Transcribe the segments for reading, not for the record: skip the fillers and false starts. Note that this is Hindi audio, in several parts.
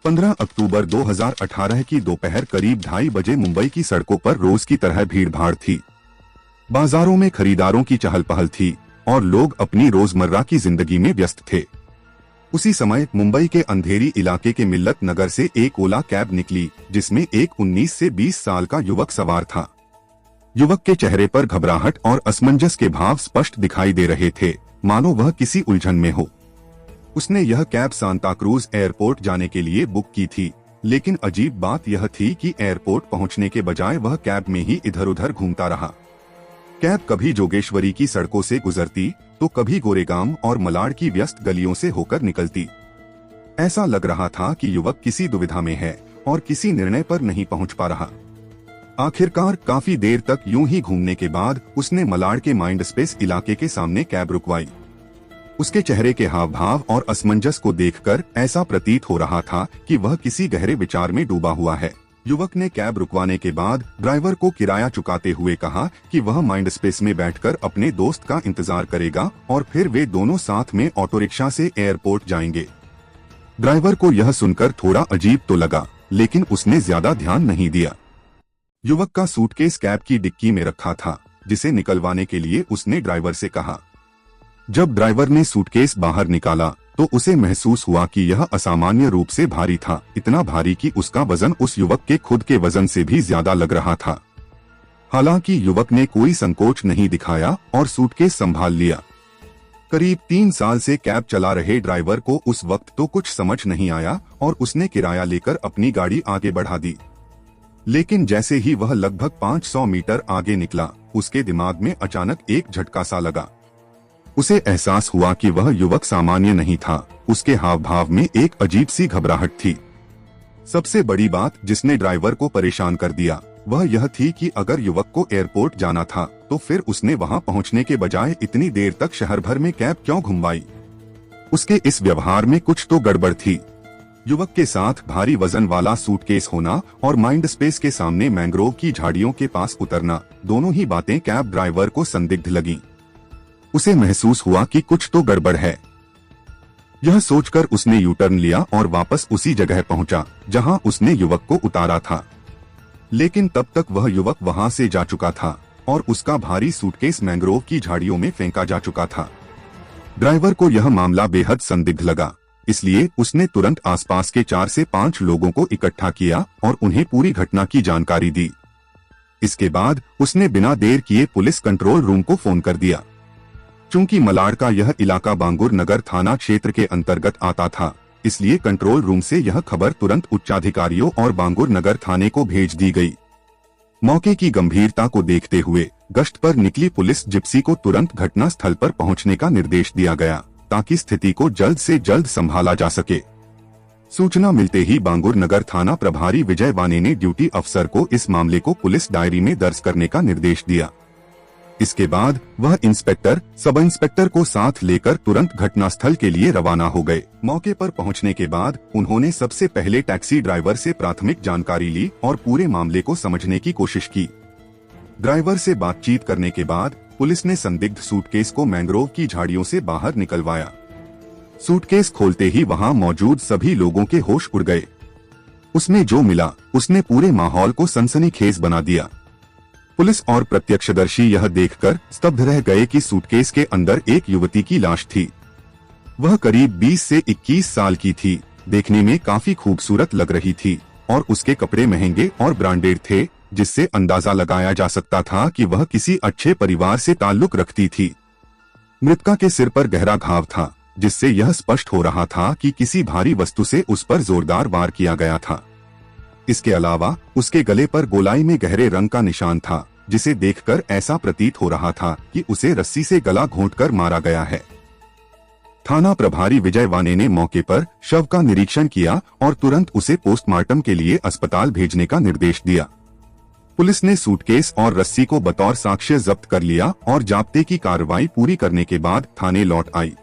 15 अक्टूबर 2018 की दोपहर करीब 2:30 बजे मुंबई की सड़कों पर रोज की तरह भीड़-भाड़ थी। बाजारों में खरीदारों की चहल-पहल थी और लोग अपनी रोजमर्रा की जिंदगी में व्यस्त थे। उसी समय मुंबई के अंधेरी इलाके के मिल्लत नगर से एक ओला कैब निकली, जिसमें एक 19 से 20 साल का युवक सवार था। युवक के चेहरे पर घबराहट और असमंजस के भाव स्पष्ट दिखाई दे रहे थे, मानो वह किसी उलझन में हो। उसने यह कैब सांता क्रूज एयरपोर्ट जाने के लिए बुक की थी, लेकिन अजीब बात यह थी कि एयरपोर्ट पहुंचने के बजाय वह कैब में ही इधर-उधर घूमता रहा। कैब कभी जोगेश्वरी की सड़कों से गुजरती तो कभी गोरेगांव और मलाड की व्यस्त गलियों से होकर निकलती। ऐसा लग रहा था कि युवक किसी दुविधा में है और किसी निर्णय पर नहीं पहुंच पा रहा। आखिरकार काफी देर तक यूं ही घूमने के बाद उसने मलाड के माइंड स्पेस इलाके के सामने कैब रुकवाई। उसके चेहरे के हाव भाव और असमंजस को देखकर ऐसा प्रतीत हो रहा था कि वह किसी गहरे विचार में डूबा हुआ है। युवक ने कैब रुकवाने के बाद ड्राइवर को किराया चुकाते हुए कहा कि वह माइंड स्पेस में बैठकर अपने दोस्त का इंतजार करेगा और फिर वे दोनों साथ में ऑटो रिक्शा से एयरपोर्ट जाएंगे। ड्राइवर को यह सुनकर थोड़ा अजीब तो लगा, लेकिन उसने ज्यादा ध्यान नहीं दिया। युवक का सूटकेस कैब की डिक्की में रखा था, जिसे निकलवाने के लिए उसने ड्राइवर से कहा। जब ड्राइवर ने सूटकेस बाहर निकाला तो उसे महसूस हुआ कि यह असामान्य रूप से भारी था, इतना भारी कि उसका वजन उस युवक के खुद के वजन से भी ज्यादा लग रहा था। हालांकि युवक ने कोई संकोच नहीं दिखाया और सूटकेस संभाल लिया। करीब 3 साल से कैब चला रहे ड्राइवर को उस वक्त तो कुछ समझ नहीं आया और उसने किराया लेकर अपनी गाड़ी आगे बढ़ा दी। लेकिन जैसे ही वह लगभग 500 मीटर आगे निकला, उसके दिमाग में अचानक एक झटका सा लगा। उसे एहसास हुआ कि वह युवक सामान्य नहीं था, उसके हाव भाव में एक अजीब सी घबराहट थी। सबसे बड़ी बात जिसने ड्राइवर को परेशान कर दिया वह यह थी कि अगर युवक को एयरपोर्ट जाना था तो फिर उसने वहां पहुंचने के बजाय इतनी देर तक शहर भर में कैब क्यों घुमवाई। उसके इस व्यवहार में कुछ तो गड़बड़ थी। युवक के साथ भारी वजन वाला सूटकेस होना और माइंड स्पेस के सामने मैंग्रोव की झाड़ियों के पास उतरना, दोनों ही बातें कैब ड्राइवर को संदिग्ध लगीं। उसे महसूस हुआ कि कुछ तो गड़बड़ है। यह सोचकर उसने यू टर्न लिया और वापस उसी जगह पहुंचा जहां उसने युवक को उतारा था। लेकिन तब तक वह युवक वहां से जा चुका था और उसका भारी सूटकेस मैंग्रोव की झाड़ियों में फेंका जा चुका था। ड्राइवर को यह मामला बेहद संदिग्ध लगा, इसलिए उसने तुरंत आसपास के 4 से 5 लोगों को इकट्ठा किया और उन्हें पूरी घटना की जानकारी दी। इसके बाद उसने बिना देर किए पुलिस कंट्रोल रूम को फोन कर दिया। चूंकि मलाड का यह इलाका बांगुर नगर थाना क्षेत्र के अंतर्गत आता था, इसलिए कंट्रोल रूम से यह खबर तुरंत उच्चाधिकारियों और बांगुर नगर थाने को भेज दी गई। मौके की गंभीरता को देखते हुए गश्त पर निकली पुलिस जिप्सी को तुरंत घटना स्थल पर पहुंचने का निर्देश दिया गया ताकि स्थिति को जल्द से जल्द संभाला जा सके। सूचना मिलते ही बांगुर नगर थाना प्रभारी विजय वाने ने ड्यूटी अफसर को इस मामले को पुलिस डायरी में दर्ज करने का निर्देश दिया। इसके बाद वह इंस्पेक्टर, सब इंस्पेक्टर को साथ लेकर तुरंत घटनास्थल के लिए रवाना हो गए। मौके पर पहुंचने के बाद उन्होंने सबसे पहले टैक्सी ड्राइवर से प्राथमिक जानकारी ली और पूरे मामले को समझने की कोशिश की। ड्राइवर से बातचीत करने के बाद पुलिस ने संदिग्ध सूटकेस को मैंग्रोव की झाड़ियों से बाहर निकलवाया। सूटकेस खोलते ही वहां मौजूद सभी लोगों के होश उड़ गए। उसमें जो मिला उसने पूरे माहौल को सनसनीखेज बना दिया। पुलिस और प्रत्यक्षदर्शी यह देखकर स्तब्ध रह गए कि सूटकेस के अंदर एक युवती की लाश थी। वह करीब 20 से 21 साल की थी, देखने में काफी खूबसूरत लग रही थी और उसके कपड़े महंगे और ब्रांडेड थे, जिससे अंदाजा लगाया जा सकता था कि वह किसी अच्छे परिवार से ताल्लुक रखती थी। मृतका के सिर पर गहरा घाव था, जिससे यह स्पष्ट हो रहा था कि किसी भारी वस्तु से उस पर जोरदार वार किया गया था। इसके अलावा उसके गले पर गोलाई में गहरे रंग का निशान था, जिसे देखकर ऐसा प्रतीत हो रहा था कि उसे रस्सी से गला घोंटकर मारा गया है। थाना प्रभारी विजय वाने ने मौके पर शव का निरीक्षण किया और तुरंत उसे पोस्टमार्टम के लिए अस्पताल भेजने का निर्देश दिया। पुलिस ने सूटकेस और रस्सी को बतौर साक्ष्य जब्त कर लिया और जाब्ते की कार्रवाई पूरी करने के बाद थाने लौट आई।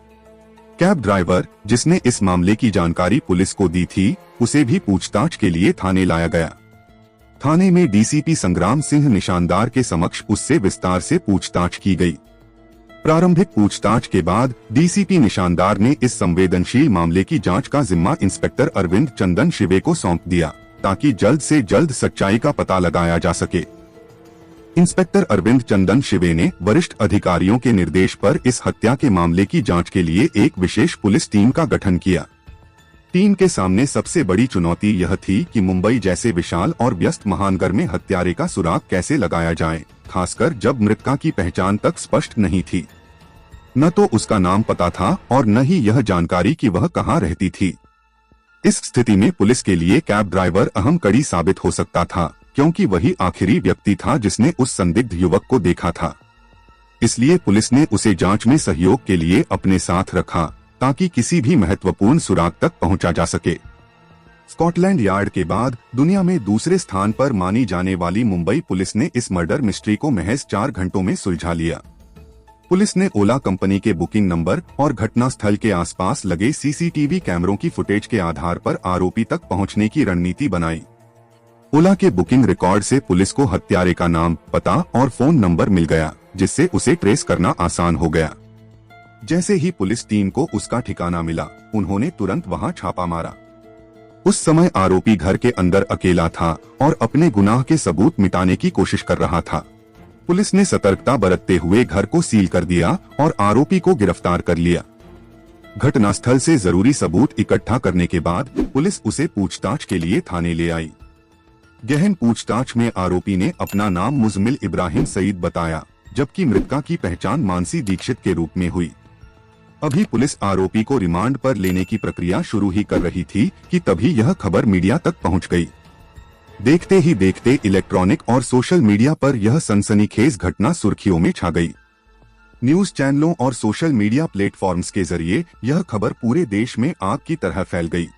कैब ड्राइवर, जिसने इस मामले की जानकारी पुलिस को दी थी, उसे भी पूछताछ के लिए थाने लाया गया। थाने में डीसीपी संग्राम सिंह निशानदार के समक्ष उससे विस्तार से पूछताछ की गई। प्रारंभिक पूछताछ के बाद डीसीपी निशानदार ने इस संवेदनशील मामले की जांच का जिम्मा इंस्पेक्टर अरविंद चंदन शिवे को सौंप दिया, ताकि जल्द से जल्द सच्चाई का पता लगाया जा सके। इंस्पेक्टर अरविंद चंदन शिवे ने वरिष्ठ अधिकारियों के निर्देश पर इस हत्या के मामले की जांच के लिए एक विशेष पुलिस टीम का गठन किया। टीम के सामने सबसे बड़ी चुनौती यह थी कि मुंबई जैसे विशाल और व्यस्त महानगर में हत्यारे का सुराग कैसे लगाया जाए, खासकर जब मृतका की पहचान तक स्पष्ट नहीं थी। न तो उसका नाम पता था और न ही यह जानकारी कि वह कहाँ रहती थी। इस स्थिति में पुलिस के लिए कैब ड्राइवर अहम कड़ी साबित हो सकता था, क्योंकि वही आखिरी व्यक्ति था जिसने उस संदिग्ध युवक को देखा था। इसलिए पुलिस ने उसे जांच में सहयोग के लिए अपने साथ रखा, ताकि किसी भी महत्वपूर्ण सुराग तक पहुंचा जा सके। स्कॉटलैंड यार्ड के बाद दुनिया में दूसरे स्थान पर मानी जाने वाली मुंबई पुलिस ने इस मर्डर मिस्ट्री को महज 4 घंटों में सुलझा लिया। पुलिस ने ओला कंपनी के बुकिंग नंबर और घटनास्थल के आसपास लगे सीसीटीवी कैमरों की फुटेज के आधार पर आरोपी तक पहुंचने की रणनीति बनाई। ओला के बुकिंग रिकॉर्ड से पुलिस को हत्यारे का नाम, पता और फोन नंबर मिल गया, जिससे उसे ट्रेस करना आसान हो गया। जैसे ही पुलिस टीम को उसका ठिकाना मिला, उन्होंने तुरंत वहां छापा मारा। उस समय आरोपी घर के अंदर अकेला था और अपने गुनाह के सबूत मिटाने की कोशिश कर रहा था। पुलिस ने सतर्कता बरतते हुए घर को सील कर दिया और आरोपी को गिरफ्तार कर लिया। घटनास्थल से जरूरी सबूत इकट्ठा करने के बाद पुलिस उसे पूछताछ के लिए थाने ले आई। गहन पूछताछ में आरोपी ने अपना नाम मुजमिल इब्राहिम सईद बताया, जबकि मृतका की पहचान मानसी दीक्षित के रूप में हुई। अभी पुलिस आरोपी को रिमांड पर लेने की प्रक्रिया शुरू ही कर रही थी कि तभी यह खबर मीडिया तक पहुंच गई। देखते ही देखते इलेक्ट्रॉनिक और सोशल मीडिया पर यह सनसनीखेज घटना सुर्खियों में छा गई। न्यूज चैनलों और सोशल मीडिया प्लेटफॉर्म्स के जरिए यह खबर पूरे देश में आग की तरह फैल गई।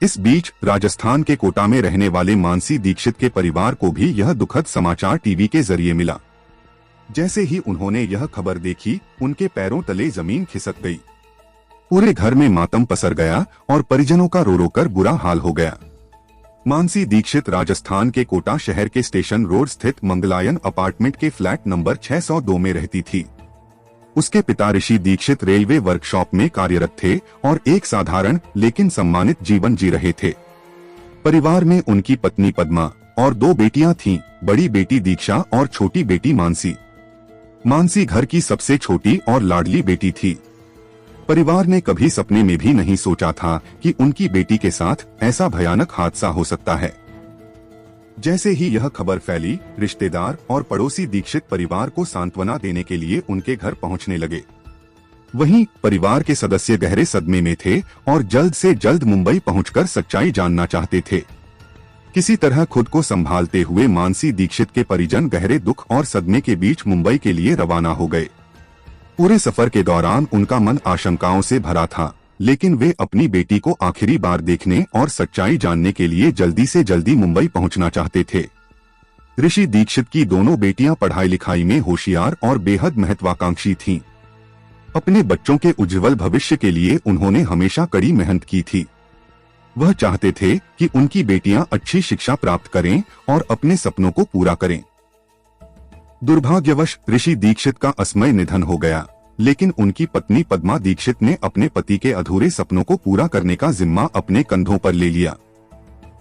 इस बीच राजस्थान के कोटा में रहने वाले मानसी दीक्षित के परिवार को भी यह दुखद समाचार टीवी के जरिए मिला। जैसे ही उन्होंने यह खबर देखी, उनके पैरों तले जमीन खिसक गई। पूरे घर में मातम पसर गया और परिजनों का रो रो कर बुरा हाल हो गया। मानसी दीक्षित राजस्थान के कोटा शहर के स्टेशन रोड स्थित मंगलायन अपार्टमेंट के फ्लैट नंबर 602 में रहती थी। उसके पिता ऋषि दीक्षित रेलवे वर्कशॉप में कार्यरत थे और एक साधारण लेकिन सम्मानित जीवन जी रहे थे। परिवार में उनकी पत्नी पद्मा और 2 बेटियां थीं, बड़ी बेटी दीक्षा और छोटी बेटी मानसी। मानसी घर की सबसे छोटी और लाडली बेटी थी। परिवार ने कभी सपने में भी नहीं सोचा था कि उनकी बेटी के साथ ऐसा भयानक हादसा हो सकता है। जैसे ही यह खबर फैली, रिश्तेदार और पड़ोसी दीक्षित परिवार को सांत्वना देने के लिए उनके घर पहुंचने लगे। वहीं परिवार के सदस्य गहरे सदमे में थे और जल्द से जल्द मुंबई पहुंचकर सच्चाई जानना चाहते थे। किसी तरह खुद को संभालते हुए मानसी दीक्षित के परिजन गहरे दुख और सदमे के बीच मुंबई के लिए रवाना हो गए। पूरे सफर के दौरान उनका मन आशंकाओं से भरा था, लेकिन वे अपनी बेटी को आखिरी बार देखने और सच्चाई जानने के लिए जल्दी से जल्दी मुंबई पहुंचना चाहते थे। ऋषि दीक्षित की दोनों बेटियां पढ़ाई लिखाई में होशियार और बेहद महत्वाकांक्षी थीं। अपने बच्चों के उज्जवल भविष्य के लिए उन्होंने हमेशा कड़ी मेहनत की थी। वह चाहते थे कि उनकी बेटियां अच्छी शिक्षा प्राप्त करें और अपने सपनों को पूरा करें। दुर्भाग्यवश ऋषि दीक्षित का असमय निधन हो गया, लेकिन उनकी पत्नी पद्मा दीक्षित ने अपने पति के अधूरे सपनों को पूरा करने का जिम्मा अपने कंधों पर ले लिया।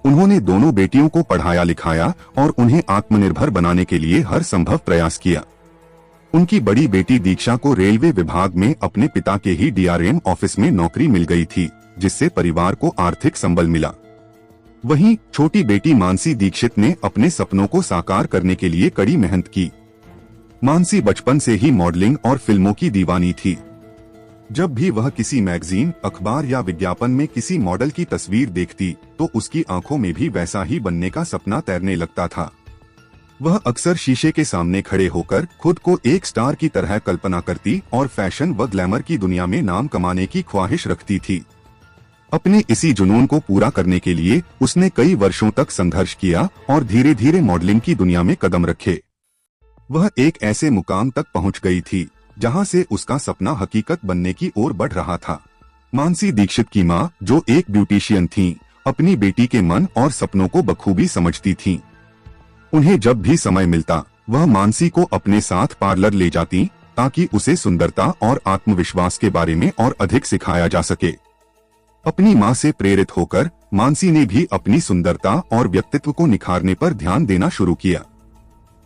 उन्होंने दोनों बेटियों को पढ़ाया लिखाया और उन्हें आत्मनिर्भर बनाने के लिए हर संभव प्रयास किया। उनकी बड़ी बेटी दीक्षा को रेलवे विभाग में अपने पिता के ही डीआरएम ऑफिस में नौकरी मिल गई थी, जिससे परिवार को आर्थिक संबल मिला। वहीं छोटी बेटी मानसी दीक्षित ने अपने सपनों को साकार करने के लिए कड़ी मेहनत की। मानसी बचपन से ही मॉडलिंग और फिल्मों की दीवानी थी। जब भी वह किसी मैगजीन, अखबार या विज्ञापन में किसी मॉडल की तस्वीर देखती, तो उसकी आंखों में भी वैसा ही बनने का सपना तैरने लगता था। वह अक्सर शीशे के सामने खड़े होकर खुद को एक स्टार की तरह कल्पना करती और फैशन व ग्लैमर की दुनिया में नाम कमाने की ख्वाहिश रखती थी। अपने इसी जुनून को पूरा करने के लिए उसने कई वर्षों तक संघर्ष किया और धीरे धीरे मॉडलिंग की दुनिया में कदम रखे। वह एक ऐसे मुकाम तक पहुंच गई थी जहां से उसका सपना हकीकत बनने की ओर बढ़ रहा था। मानसी दीक्षित की मां, जो एक ब्यूटिशियन थीं, अपनी बेटी के मन और सपनों को बखूबी समझती थीं। उन्हें जब भी समय मिलता, वह मानसी को अपने साथ पार्लर ले जाती ताकि उसे सुंदरता और आत्मविश्वास के बारे में और अधिक सिखाया जा सके। अपनी मां से प्रेरित होकर मानसी ने भी अपनी सुंदरता और व्यक्तित्व को निखारने पर ध्यान देना शुरू किया।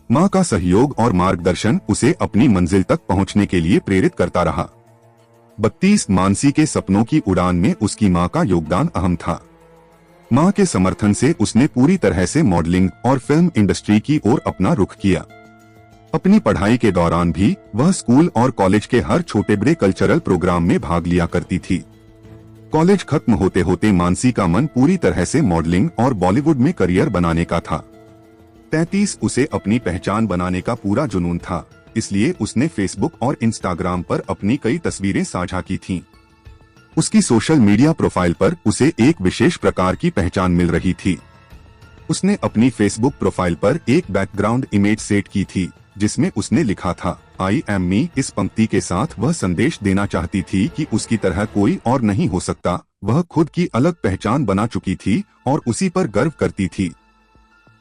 मां का सहयोग और मार्गदर्शन उसे अपनी मंजिल तक पहुंचने के लिए प्रेरित करता रहा। 32 मानसी के सपनों की उड़ान में उसकी मां का योगदान अहम था। मां के समर्थन से उसने पूरी तरह से मॉडलिंग और फिल्म इंडस्ट्री की ओर अपना रुख किया। अपनी पढ़ाई के दौरान भी वह स्कूल और कॉलेज के हर छोटे बड़े कल्चरल प्रोग्राम में भाग लिया करती थी। कॉलेज खत्म होते होते मानसी का मन पूरी तरह से मॉडलिंग और बॉलीवुड में करियर बनाने का था। 33 उसे अपनी पहचान बनाने का पूरा जुनून था, इसलिए उसने फेसबुक और इंस्टाग्राम पर अपनी कई तस्वीरें साझा की थीं। उसकी सोशल मीडिया प्रोफाइल पर उसे एक विशेष प्रकार की पहचान मिल रही थी। उसने अपनी फेसबुक प्रोफाइल पर एक बैकग्राउंड इमेज सेट की थी, जिसमें उसने लिखा था आई एम मी। इस पंक्ति के साथ वह संदेश देना चाहती थी कि उसकी तरह कोई और नहीं हो सकता। वह खुद की अलग पहचान बना चुकी थी और उसी पर गर्व करती थी।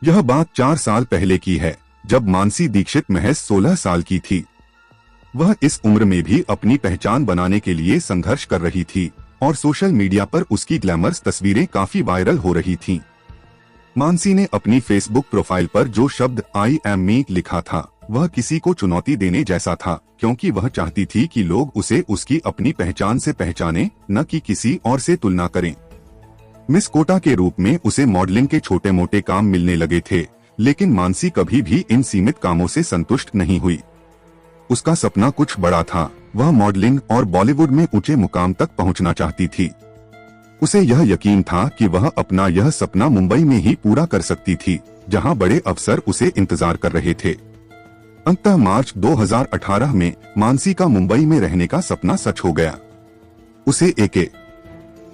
यह बात 4 साल पहले की है, जब मानसी दीक्षित महज 16 साल की थी। वह इस उम्र में भी अपनी पहचान बनाने के लिए संघर्ष कर रही थी और सोशल मीडिया पर उसकी ग्लैमरस तस्वीरें काफी वायरल हो रही थीं। मानसी ने अपनी फेसबुक प्रोफाइल पर जो शब्द आई एम मी लिखा था, वह किसी को चुनौती देने जैसा था, क्योंकि वह चाहती थी कि लोग उसे उसकी अपनी पहचान से पहचानें, न कि किसी और से तुलना करें। मिस कोटा के रूप में उसे मॉडलिंग के छोटे मोटे काम मिलने लगे थे, लेकिन मानसी कभी भी इन सीमित कामों से संतुष्ट नहीं हुई। उसका सपना कुछ बड़ा था। वह मॉडलिंग और बॉलीवुड में ऊंचे मुकाम तक पहुंचना चाहती थी। उसे यह यकीन था कि वह अपना यह सपना मुंबई में ही पूरा कर सकती थी, जहां बड़े अफसर उसे इंतजार कर रहे थे। अंततः मार्च 2018 में मानसी का मुंबई में रहने का सपना सच हो गया। उसे एके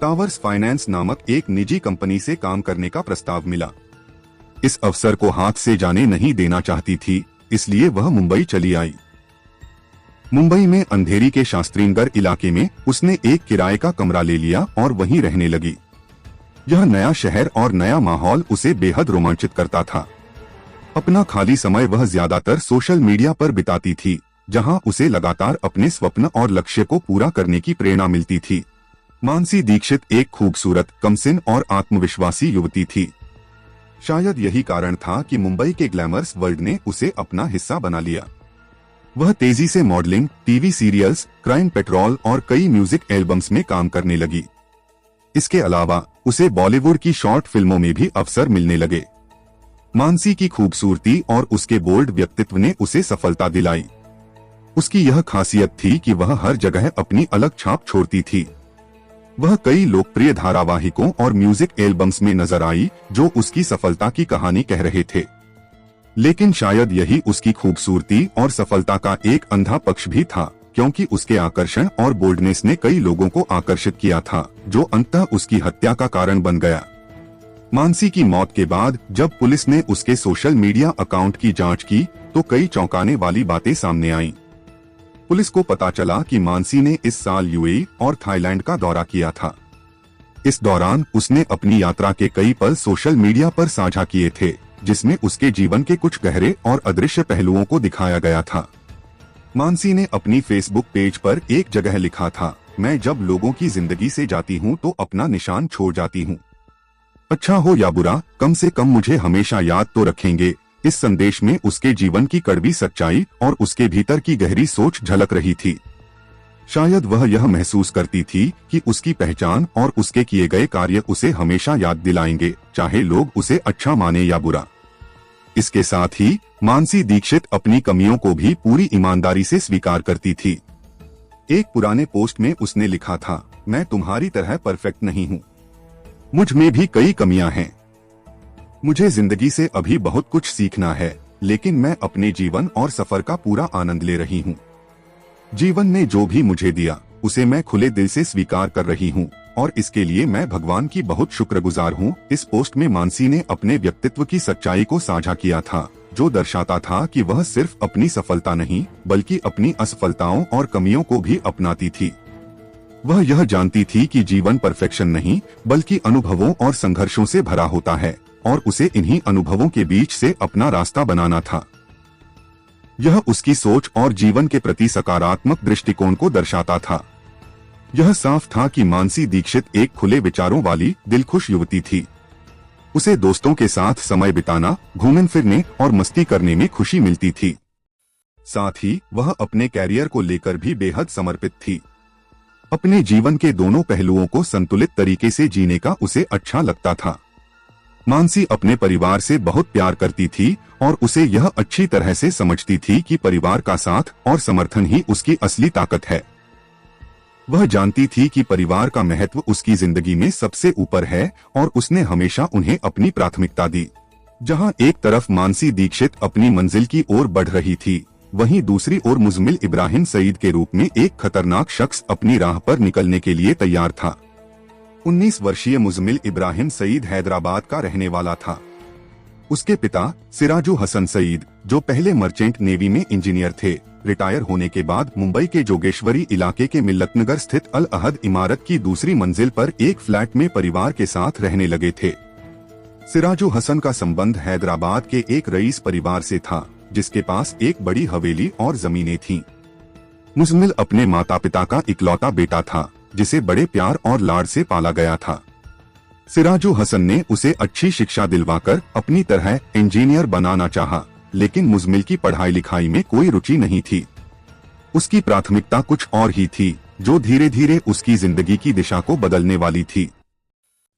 टावर्स फाइनेंस नामक एक निजी कंपनी से काम करने का प्रस्ताव मिला। इस अवसर को हाथ से जाने नहीं देना चाहती थी, इसलिए वह मुंबई चली आई। मुंबई में अंधेरी के शास्त्रीनगर इलाके में उसने एक किराए का कमरा ले लिया और वहीं रहने लगी। यह नया शहर और नया माहौल उसे बेहद रोमांचित करता था। अपना खाली समय वह ज्यादातर सोशल मीडिया पर बिताती थी, जहां उसे लगातार अपने स्वप्न और लक्ष्य को पूरा करने की प्रेरणा मिलती थी। मानसी दीक्षित एक खूबसूरत, कमसिन और आत्मविश्वासी युवती थी। शायद यही कारण था कि मुंबई के ग्लैमरस वर्ल्ड ने उसे अपना हिस्सा बना लिया। वह तेजी से modelling, TV serials, crime patrol और कई म्यूजिक एल्बम्स में काम करने लगी। इसके अलावा उसे बॉलीवुड की शॉर्ट फिल्मों में भी अवसर मिलने लगे। मानसी की खूबसूरती और उसके बोल्ड व्यक्तित्व ने उसे सफलता दिलाई। उसकी यह खासियत थी कि वह हर जगह अपनी अलग छाप छोड़ती थी। वह कई लोकप्रिय धारावाहिकों और म्यूजिक एल्बम्स में नजर आई, जो उसकी सफलता की कहानी कह रहे थे। लेकिन शायद यही उसकी खूबसूरती और सफलता का एक अंधा पक्ष भी था, क्योंकि उसके आकर्षण और बोल्डनेस ने कई लोगों को आकर्षित किया था, जो अंततः उसकी हत्या का कारण बन गया। मानसी की मौत के बाद जब पुलिस ने उसके सोशल मीडिया अकाउंट की जांच की, तो कई चौंकाने वाली बातें सामने आईं। पुलिस को पता चला कि मानसी ने इस साल यूएई और थाईलैंड का दौरा किया था। इस दौरान उसने अपनी यात्रा के कई पल सोशल मीडिया पर साझा किए थे, जिसमें उसके जीवन के कुछ गहरे और अदृश्य पहलुओं को दिखाया गया था। मानसी ने अपनी फेसबुक पेज पर एक जगह लिखा था, मैं जब लोगों की जिंदगी से जाती हूँ तो अपना निशान छोड़ जाती हूँ। अच्छा हो या बुरा, कम से कम मुझे हमेशा याद तो रखेंगे। इस संदेश में उसके जीवन की कड़वी सच्चाई और उसके भीतर की गहरी सोच झलक रही थी। शायद वह यह महसूस करती थी कि उसकी पहचान और उसके किए गए कार्य उसे हमेशा याद दिलाएंगे, चाहे लोग उसे अच्छा माने या बुरा। इसके साथ ही मानसी दीक्षित अपनी कमियों को भी पूरी ईमानदारी से स्वीकार करती थी। एक पुराने पोस्ट में उसने लिखा था, मैं तुम्हारी तरह परफेक्ट नहीं हूँ, मुझ में भी कई कमियां हैं। मुझे जिंदगी से अभी बहुत कुछ सीखना है, लेकिन मैं अपने जीवन और सफर का पूरा आनंद ले रही हूँ। जीवन ने जो भी मुझे दिया, उसे मैं खुले दिल से स्वीकार कर रही हूँ और इसके लिए मैं भगवान की बहुत शुक्रगुजार हूँ। इस पोस्ट में मानसी ने अपने व्यक्तित्व की सच्चाई को साझा किया था, जो दर्शाता था कि वह सिर्फ अपनी सफलता नहीं, बल्कि अपनी असफलताओं और कमियों को भी अपनाती थी। वह यह जानती थी कि जीवन परफेक्शन नहीं, बल्कि अनुभवों और संघर्षों से भरा होता है और उसे इन्हीं अनुभवों के बीच से अपना रास्ता बनाना था। यह उसकी सोच और जीवन के प्रति सकारात्मक दृष्टिकोण को दर्शाता था। यह साफ था कि मानसी दीक्षित एक खुले विचारों वाली दिलखुश युवती थी। उसे दोस्तों के साथ समय बिताना, घूमने फिरने और मस्ती करने में खुशी मिलती थी। साथ ही वह अपने कैरियर को लेकर भी बेहद समर्पित थी। अपने जीवन के दोनों पहलुओं को संतुलित तरीके से जीने का उसे अच्छा लगता था। मानसी अपने परिवार से बहुत प्यार करती थी और उसे यह अच्छी तरह से समझती थी कि परिवार का साथ और समर्थन ही उसकी असली ताकत है। वह जानती थी कि परिवार का महत्व उसकी जिंदगी में सबसे ऊपर है और उसने हमेशा उन्हें अपनी प्राथमिकता दी। जहां एक तरफ मानसी दीक्षित अपनी मंजिल की ओर बढ़ रही थी, वहीं दूसरी ओर मुजम्मिल इब्राहिम सईद के रूप में एक खतरनाक शख्स अपनी राह पर निकलने के लिए तैयार था। 19 वर्षीय मुजम्मिल इब्राहिम सईद हैदराबाद का रहने वाला था। उसके पिता सिराजू हसन सईद, जो पहले मर्चेंट नेवी में इंजीनियर थे, रिटायर होने के बाद मुंबई के जोगेश्वरी इलाके के मिल्लतनगर स्थित अल अहद इमारत की दूसरी मंजिल पर एक फ्लैट में परिवार के साथ रहने लगे थे। सिराजू हसन का संबंध हैदराबाद के एक रईस परिवार से था, जिसके पास एक बड़ी हवेली और जमीनें थीं। मुजम्मिल अपने माता पिता का इकलौता बेटा था, जिसे बड़े प्यार और लाड से पाला गया था। सिराजू हसन ने उसे अच्छी शिक्षा दिलवाकर अपनी तरह इंजीनियर बनाना चाहा, लेकिन मुजम्मिल की पढ़ाई लिखाई में कोई रुचि नहीं थी। उसकी प्राथमिकता कुछ और ही थी, जो धीरे धीरे उसकी जिंदगी की दिशा को बदलने वाली थी।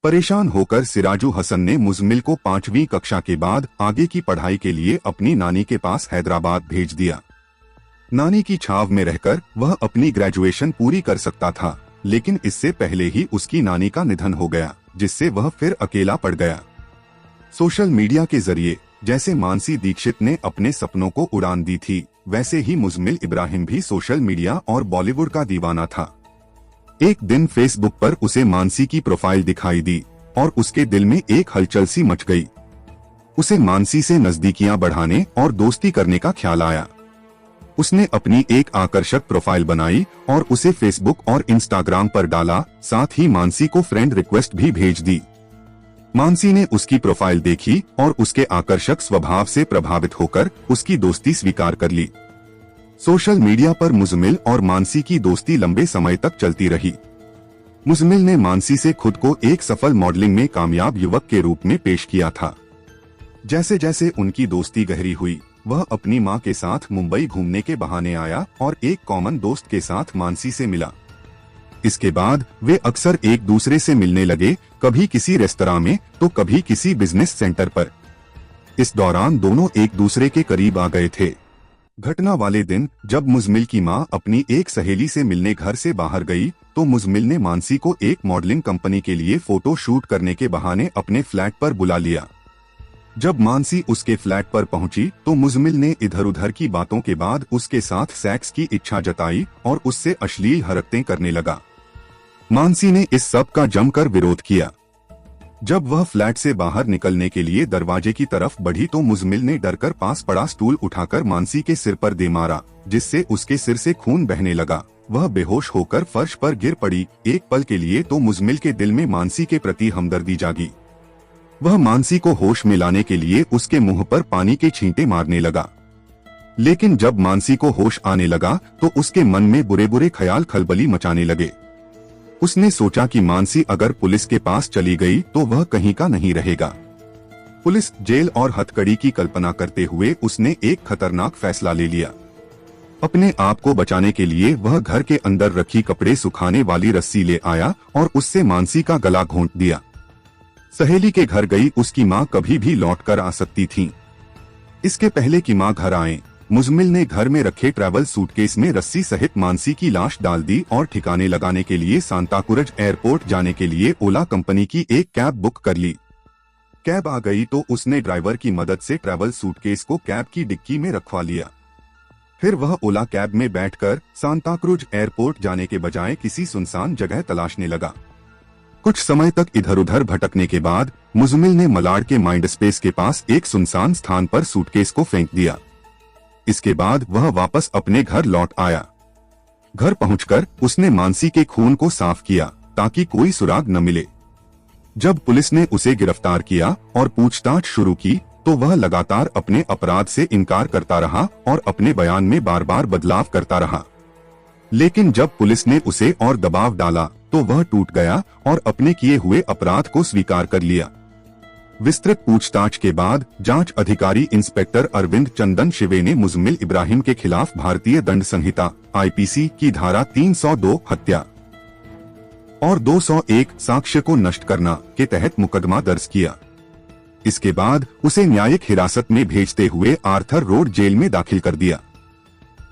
परेशान होकर सिराजू हसन ने मुजम्मिल को 5वीं कक्षा के बाद आगे की पढ़ाई के लिए अपनी नानी के पास हैदराबाद भेज दिया। नानी की छाव में रहकर वह अपनी ग्रेजुएशन पूरी कर सकता था, लेकिन इससे पहले ही उसकी नानी का निधन हो गया, जिससे वह फिर अकेला पड़ गया। सोशल मीडिया के जरिए जैसे मानसी दीक्षित ने अपने सपनों को उड़ान दी थी, वैसे ही मुजम्मिल इब्राहिम भी सोशल मीडिया और बॉलीवुड का दीवाना था। एक दिन फेसबुक पर उसे मानसी की प्रोफाइल दिखाई दी और उसके दिल में एक हलचल सी मच गई। उसे मानसी से नजदीकियां बढ़ाने और दोस्ती करने का ख्याल आया। उसने अपनी एक आकर्षक प्रोफाइल बनाई और उसे फेसबुक और इंस्टाग्राम पर डाला, साथ ही मानसी को फ्रेंड रिक्वेस्ट भी भेज दी। मानसी ने उसकी प्रोफाइल देखी और उसके आकर्षक स्वभाव से प्रभावित होकर उसकी दोस्ती स्वीकार कर ली। सोशल मीडिया पर मुजम्मिल और मानसी की दोस्ती लंबे समय तक चलती रही। मुजम्मिल ने मानसी से खुद को एक सफल मॉडलिंग में कामयाब युवक के रूप में पेश किया था। जैसे जैसे उनकी दोस्ती गहरी हुई, वह अपनी मां के साथ मुंबई घूमने के बहाने आया और एक कॉमन दोस्त के साथ मानसी से मिला। इसके बाद वे अक्सर एक दूसरे से मिलने लगे, कभी किसी रेस्तरां में तो कभी किसी बिजनेस सेंटर पर। इस दौरान दोनों एक दूसरे के करीब आ गए थे। घटना वाले दिन जब मुजम्मिल की मां अपनी एक सहेली से मिलने घर से बाहर गई, तो मुजम्मिल ने मानसी को एक मॉडलिंग कंपनी के लिए फोटो शूट करने के बहाने अपने फ्लैट पर बुला लिया। जब मानसी उसके फ्लैट पर पहुंची, तो मुजम्मिल ने इधर उधर की बातों के बाद उसके साथ सेक्स की इच्छा जताई और उससे अश्लील हरकतें करने लगा। मानसी ने इस सब का जमकर विरोध किया। जब वह फ्लैट से बाहर निकलने के लिए दरवाजे की तरफ बढ़ी, तो मुजम्मिल ने डरकर पास पड़ा स्टूल उठाकर मानसी के सिर पर दे मारा, जिससे उसके सिर से खून बहने लगा। वह बेहोश होकर फर्श पर गिर पड़ी। एक पल के लिए तो मुजम्मिल के दिल में मानसी के प्रति हमदर्दी जागी। वह मानसी को होश में लाने के लिए उसके मुंह पर पानी के छींटे मारने लगा। लेकिन जब मानसी को होश आने लगा, तो उसके मन में बुरे बुरे ख्याल खलबली मचाने लगे। उसने सोचा कि मानसी अगर पुलिस के पास चली गई तो वह कहीं का नहीं रहेगा। पुलिस, जेल और हथकड़ी की कल्पना करते हुए उसने एक खतरनाक फैसला ले लिया। अपने आप को बचाने के लिए वह घर के अंदर रखी कपड़े सुखाने वाली रस्सी ले आया और उससे मानसी का गला घोंट दिया। सहेली के घर गई उसकी मां कभी भी लौट कर आ सकती थी। इसके पहले कि मां घर आए, मुजम्मिल ने घर में रखे ट्रैवल सूटकेस में रस्सी सहित मानसी की लाश डाल दी और ठिकाने लगाने के लिए सांताक्रूज एयरपोर्ट जाने के लिए ओला कंपनी की एक कैब बुक कर ली। कैब आ गई तो उसने ड्राइवर की मदद से ट्रैवल सूटकेस को कैब की डिक्की में रखवा लिया। फिर वह ओला कैब में बैठकर सांताक्रूज एयरपोर्ट जाने के बजाय किसी सुनसान जगह तलाशने लगा। कुछ समय तक इधर उधर भटकने के बाद मुजम्मिल ने मलाड के माइंड स्पेस के पास एक सुनसान स्थान पर सूटकेस को फेंक दिया। इसके बाद वह वापस अपने घर लौट आया। घर पहुंचकर उसने मानसी के खून को साफ किया ताकि कोई सुराग न मिले। जब पुलिस ने उसे गिरफ्तार किया और पूछताछ शुरू की, तो वह लगातार अपने अपराध से इनकार करता रहा और अपने बयान में बार बार बदलाव करता रहा। लेकिन जब पुलिस ने उसे और दबाव डाला तो वह टूट गया और अपने किए हुए अपराध को स्वीकार कर लिया। विस्तृत पूछताछ के बाद जांच अधिकारी इंस्पेक्टर अरविंद चंदन शिवे ने मुजम्मिल इब्राहिम के खिलाफ भारतीय दंड संहिता आईपीसी की धारा 302 हत्या और 201 साक्ष्य को नष्ट करना के तहत मुकदमा दर्ज किया। इसके बाद उसे न्यायिक हिरासत में भेजते हुए आर्थर रोड जेल में दाखिल कर दिया।